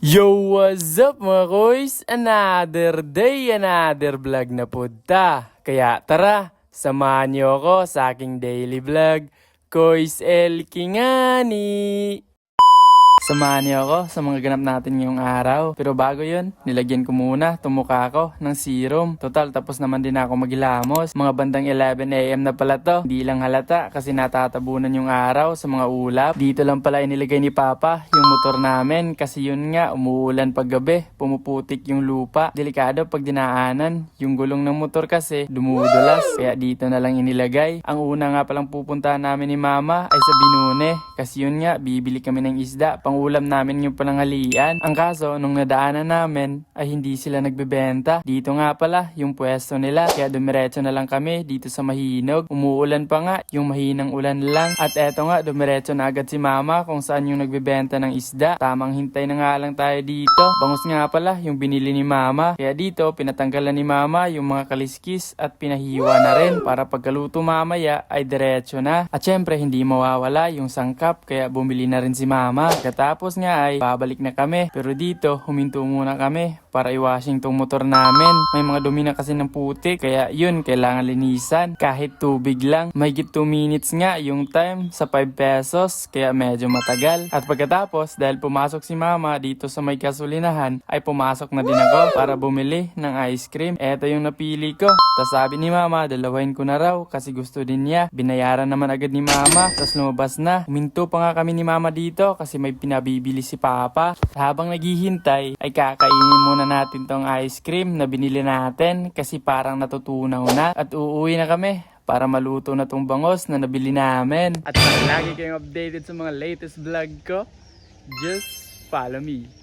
Yo, what's up mga koys? Another day, another vlog na punta. Kaya tara, samahan niyo ako sa aking daily vlog. Koys El Kingani! Samahan niyo ako sa mga ganap natin ngayong araw. Pero bago yun, nilagyan ko muna tumuka ko ng serum. Total, tapos naman din ako maghilamos. Mga bandang 11 AM na pala to. Hindi lang halata kasi natatabunan yung araw sa mga ulap. Dito lang pala inilagay ni Papa yung motor namin. Kasi yun nga, umuulan pag gabi. Pumuputik yung lupa. Delikado pag dinaanan. Yung gulong ng motor kasi dumudulas. Kaya dito na lang inilagay. Ang una nga palang pupuntahan namin ni Mama ay sa Binune. Kasi yun nga, bibili kami ng isda. Pangulam namin yung pananghalian. Ang kaso, nung nadaanan namin, ay hindi sila nagbebenta. Dito nga pala, yung pwesto nila. Kaya dumiretso na lang kami dito sa Mahinog. Umuulan pa nga, yung mahinang ulan lang. At eto nga, dumiretso na agad si Mama kung saan yung nagbebenta ng isda. Tamang hintay na nga lang tayo dito. Bangus nga pala yung binili ni Mama. Kaya dito, pinatanggalan ni Mama yung mga kaliskis at pinahiwa na rin para pagkaluto mamaya ay diretso na. At syempre, hindi mawawala yung sangkap. Kaya bumili na rin si Mama. Tapos nga ay babalik na kami. Pero dito, huminto muna kami para i-washing tong motor namin. May mga dumi na kasi ng putik. Kaya yun, kailangan linisan. Kahit tubig lang. Mahigit 2 minutes nga yung time sa 5 pesos. Kaya medyo matagal. At pagkatapos, dahil pumasok si Mama dito sa may gasolinahan, ay pumasok na din ako para bumili ng ice cream. Eto yung napili ko. Tapos sabi ni Mama, dalawain ko na raw kasi gusto din niya. Binayaran naman agad ni Mama. Tapos lumabas na. Huminto pa nga kami ni Mama dito kasi may pinabibili si Papa. Habang naghihintay ay kakainin muna natin tong ice cream na binili natin kasi parang natutunaw na at uuwi na kami para maluto na tong bangos na nabili namin. At para lagi kayong updated sa mga latest vlog ko, just follow me.